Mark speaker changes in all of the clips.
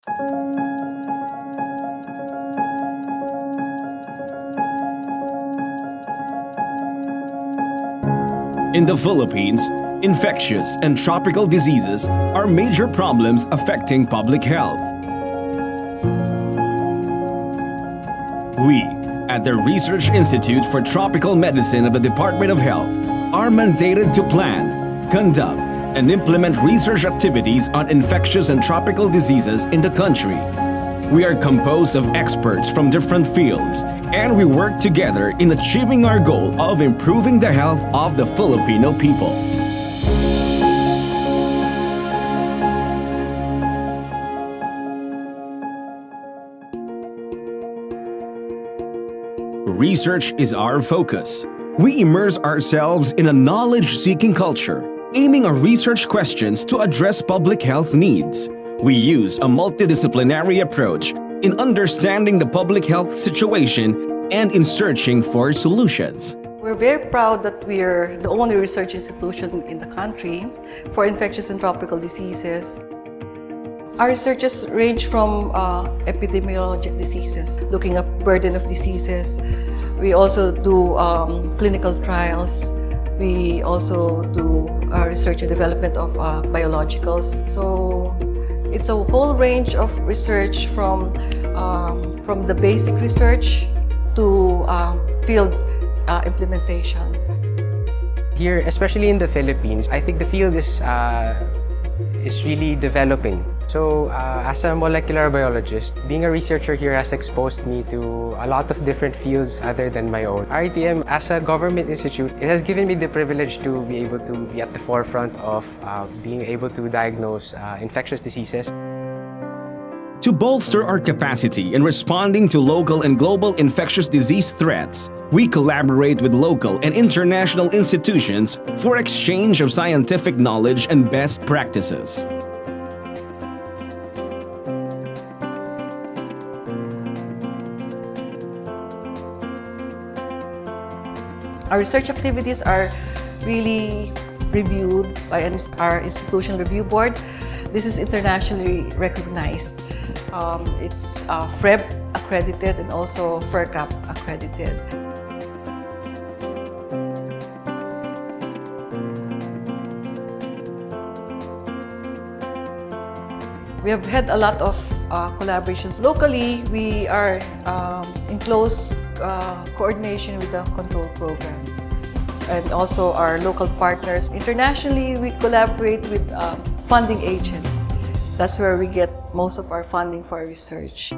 Speaker 1: In the Philippines, infectious and tropical diseases are major problems affecting public health. We, at the Research Institute for Tropical Medicine of the Department of Health, are mandated to plan, conduct, and implement research activities on infectious and tropical diseases in the country. We are composed of experts from different fields, and we work together in achieving our goal of improving the health of the Filipino people. Research is our focus. We immerse ourselves in a knowledge-seeking culture, aiming at research questions to address public health needs. We use a multidisciplinary approach in understanding the public health situation and in searching for solutions.
Speaker 2: We're very proud that we're the only research institution in the country for infectious and tropical diseases. Our researches range from epidemiologic diseases, looking at burden of diseases. We also do clinical trials. We also do research and development of biologicals. So it's a whole range of research from the basic research to field implementation.
Speaker 3: Here, especially in the Philippines, I think the field is really developing. So, as a molecular biologist, being a researcher here has exposed me to a lot of different fields other than my own. RITM, as a government institute, it has given me the privilege to be able to be at the forefront of being able to diagnose infectious diseases.
Speaker 1: To bolster our capacity in responding to local and global infectious disease threats, we collaborate with local and international institutions for exchange of scientific knowledge and best practices.
Speaker 2: Our research activities are really reviewed by our institutional review board. This is internationally recognized. It's FREB accredited and also FERCAP accredited. We have had a lot of collaborations. Locally, we are in close coordination with the control program and also our local partners. Internationally, we collaborate with funding agents. That's where we get most of our funding for our research.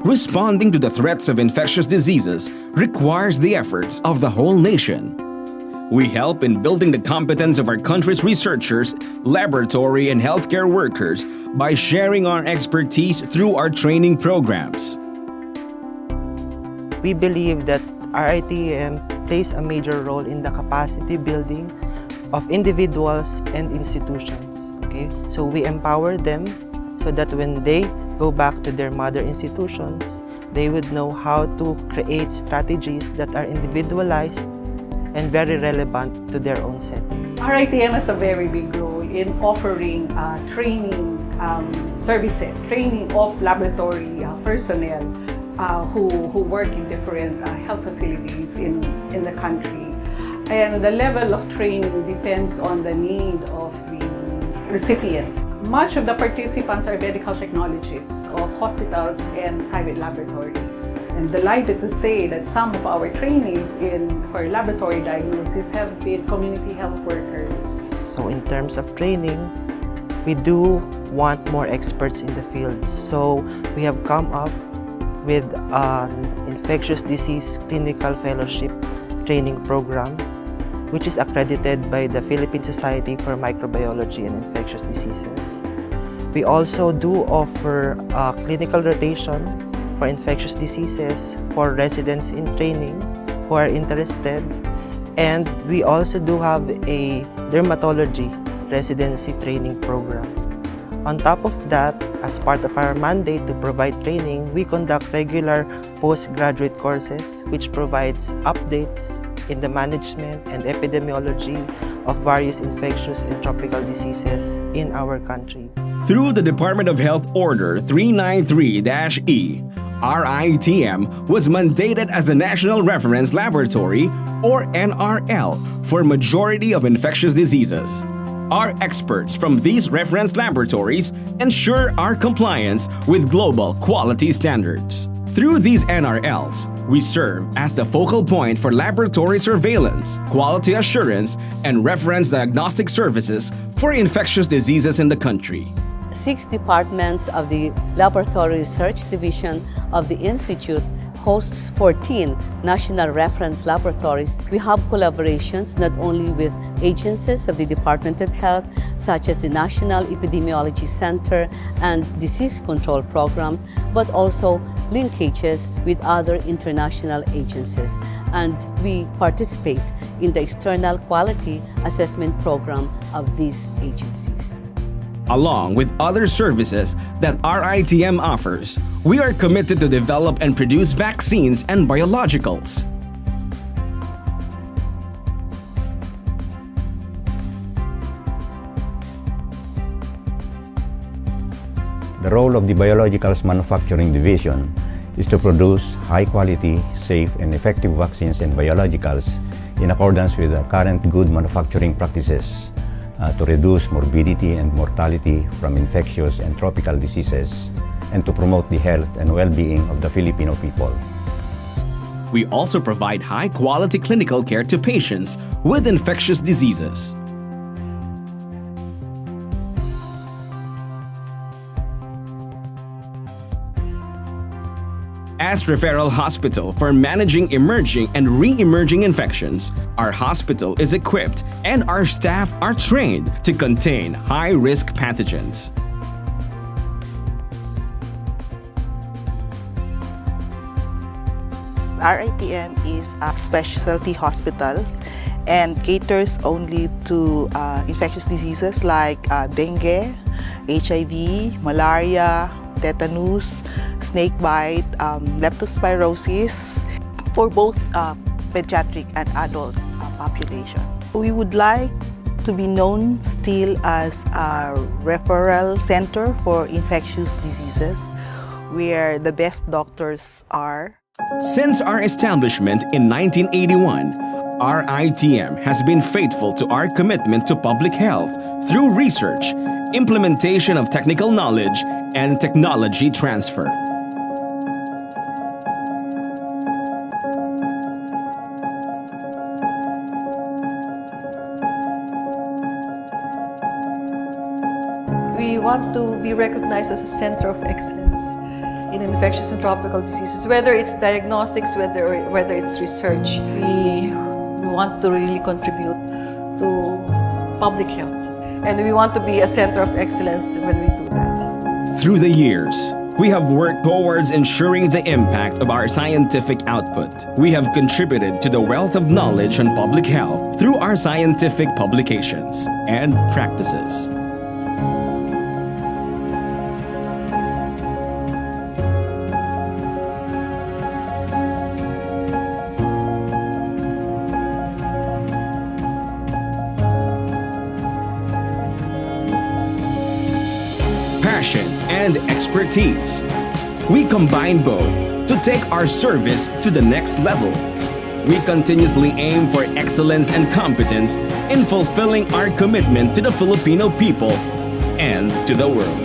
Speaker 1: Responding to the threats of infectious diseases requires the efforts of the whole nation. We help in building the competence of our country's researchers, laboratory and healthcare workers by sharing our expertise through our training programs.
Speaker 4: We believe that RITM plays a major role in the capacity building of individuals and institutions. Okay? So we empower them so that when they go back to their mother institutions, they would know how to create strategies that are individualized and very relevant to their own settings.
Speaker 5: RITM has a very big role in offering training services, training of laboratory personnel who work in different health facilities in the country. And the level of training depends on the need of the recipient. Much of the participants are medical technologists of hospitals and private laboratories. I'm delighted to say that some of our trainees for laboratory diagnosis have been community health workers.
Speaker 4: So in terms of training, we do want more experts in the field. So we have come up with an infectious disease clinical fellowship training program, which is accredited by the Philippine Society for Microbiology and Infectious Diseases. We also do offer clinical rotation for infectious diseases for residents in training who are interested. And we also do have a dermatology residency training program. On top of that, as part of our mandate to provide training, we conduct regular postgraduate courses which provides updates in the management and epidemiology of various infectious and tropical diseases in our country.
Speaker 1: Through the Department of Health Order 393-E, RITM was mandated as the National Reference Laboratory, or NRL, for majority of infectious diseases. Our experts from these reference laboratories ensure our compliance with global quality standards. Through these NRLs, we serve as the focal point for laboratory surveillance, quality assurance, and reference diagnostic services for infectious diseases in the country.
Speaker 6: 6 departments of the Laboratory Research Division of the Institute hosts 14 national reference laboratories. We have collaborations not only with agencies of the Department of Health, such as the National Epidemiology Center and disease control programs, but also linkages with other international agencies. And we participate in the external quality assessment program of these agencies.
Speaker 1: Along with other services that RITM offers, we are committed to develop and produce vaccines and biologicals.
Speaker 7: The role of the Biologicals Manufacturing Division is to produce high-quality, safe, and effective vaccines and biologicals in accordance with the current good manufacturing practices to reduce morbidity and mortality from infectious and tropical diseases and to promote the health and well-being of the Filipino people.
Speaker 1: We also provide high-quality clinical care to patients with infectious diseases. As referral hospital for managing emerging and re-emerging infections, our hospital is equipped and our staff are trained to contain high-risk pathogens.
Speaker 8: RITM is a specialty hospital and caters only to infectious diseases like dengue, HIV, malaria, tetanus, snake bite, leptospirosis for both pediatric and adult population. We would like to be known still as a referral center for infectious diseases where the best doctors are.
Speaker 1: Since our establishment in 1981, RITM has been faithful to our commitment to public health through research, implementation of technical knowledge, and technology transfer.
Speaker 2: We want to be recognized as a center of excellence in infectious and tropical diseases, whether it's diagnostics, whether it's research. We want to really contribute to public health, and we want to be a center of excellence when we do that.
Speaker 1: Through the years, we have worked towards ensuring the impact of our scientific output. We have contributed to the wealth of knowledge on public health through our scientific publications and practices. Passion and expertise. We combine both to take our service to the next level. We continuously aim for excellence and competence in fulfilling our commitment to the Filipino people and to the world.